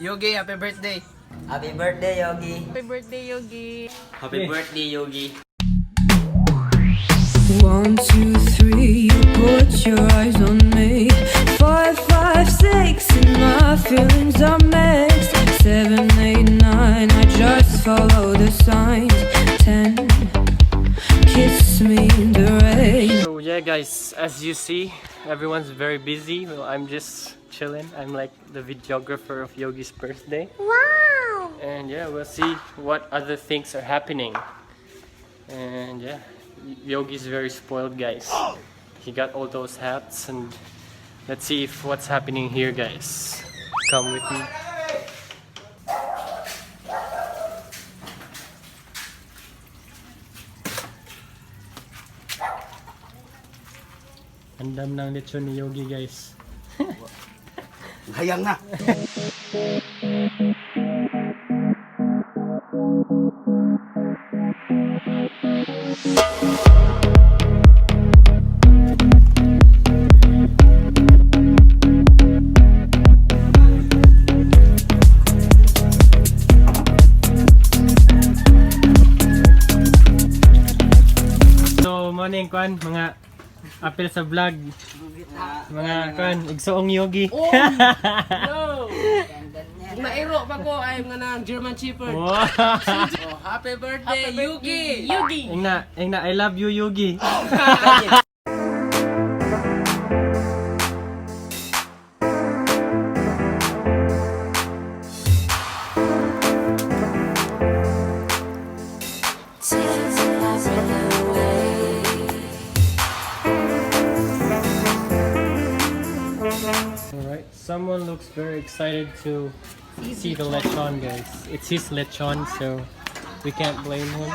Yogi, happy birthday. Happy birthday, Yogi. Happy birthday, Yogi. Happy birthday, Yogi. 1, 2, 3, you put your eyes on me. 5, 5, 6, and my feelings are mixed. 7, 8, 9, I just follow the signs. 10, kiss me in the rain. So yeah guys, as you see, everyone's very busy. Well, I'm just chilling. I'm like the videographer of Yogi's birthday. Wow! And yeah, we'll see what other things are happening. And yeah, Yogi's very spoiled, guys. He got all those hats, and let's see if what's happening here, guys. Come with me. Andam ng lechon ni Yogi, guys. Hayang na. So, morning, Kwan, mga apel sa vlog. Mga Kwan, igsoong Yogi. Hello. Mairo pa ko ay mga German Shepherd. Wow! Oh, happy birthday, Yogi. Yogi! Engna, I love you, Yogi. Alright, someone looks very excited to see the lechon, guys. It's his lechon, so we can't blame him.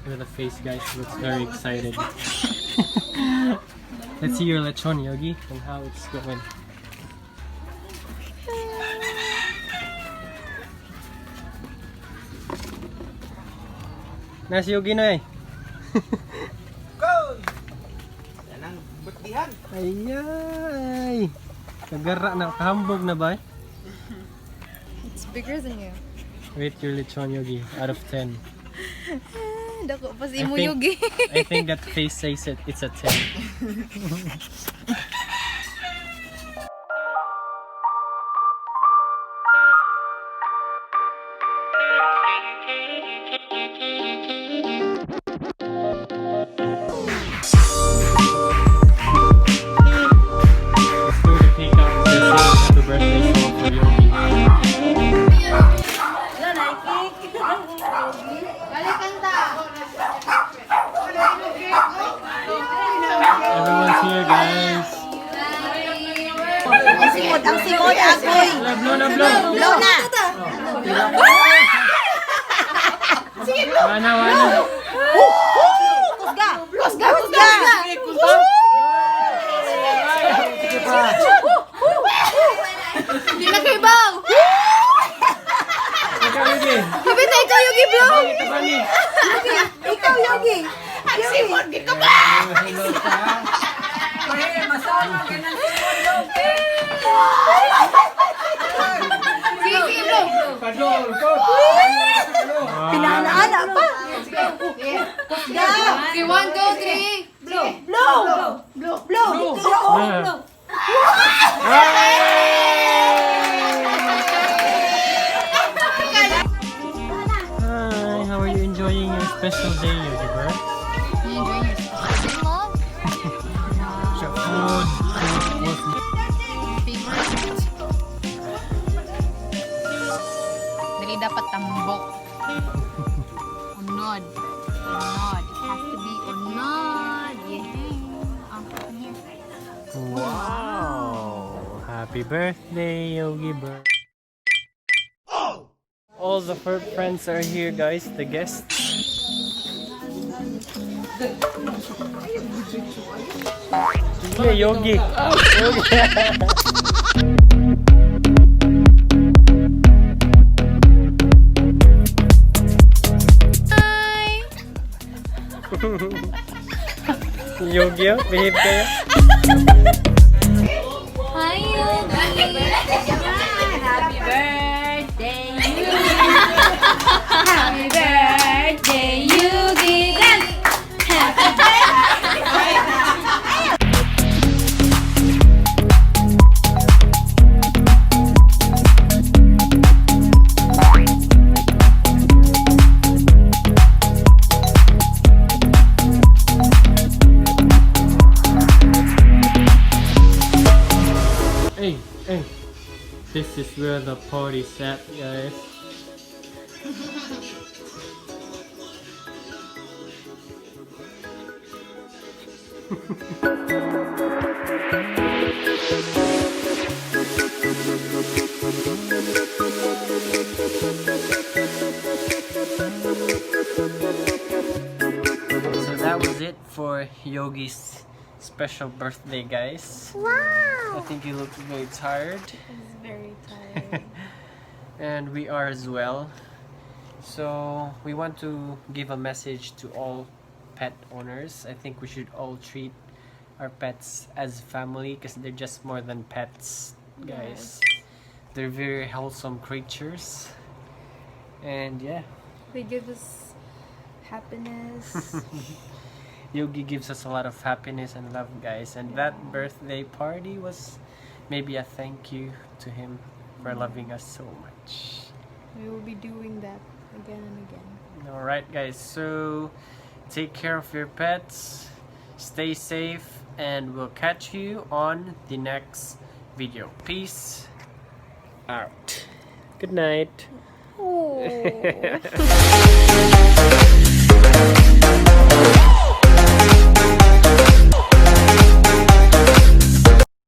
Look at the face, guys. He looks very excited. Let's see your lechon, Yogi, and how it's going. Nas Yogi na eh. Go! Yan ang birthdayhan. Ayay! Nagara na, kahambog na ba? It's bigger than you. Rate your lechon, Yogi, out of 10. Dako pa I si mo, think- Yogi. I think that face says it. It's a 10. Let's go to take out the happy birthday song for Yogi. Everyone's here, guys. Ang simod, agoy. Blow na, blow. Blow na. Wana, wana. Kusga. Kusga, kusga. Hindi na kayo baw. Ikaw, Yogi. Kapit na ikaw, Yogi, blow. Ito ba ni? Ikaw, Yogi. Ang simod, di ka ba? Sige, blow. Padol, go! Pinanaana pa. Kusga. Si 1, 2, 3. Blow. Blow. Blow. Blow. Blow. Hi, how are you enjoying your special day, Yogi Bird? You enjoying your special vlog? Food, Favorite? Dali dapat tambok. Unod. Unod. It has to be unod. Yeah. Here. wow! Happy birthday, Yogi Bird. All the friends are here, guys, the guests. Yeah, Yogi. Yogi, oh. Behave kayo. Hi, Yogi. Happy birthday, Happy birthday, Yogi. Dance. Happy Hey, hey. This is where the party's at, guys. So that was it for Yogi's special birthday, guys. Wow. I think he looks very tired. He's very tired. And we are as well. So we want to give a message to all pet owners. I think we should all treat our pets as family because they're just more than pets, guys. They're very wholesome creatures. And yeah, They give us happiness. Yogi gives us a lot of happiness and love, guys. And that birthday party was maybe a thank you to him for loving us so much. We will be doing that again and again. Alright, guys, so take care of your pets, stay safe, and we'll catch you on the next video. Peace out. Good night. Oh.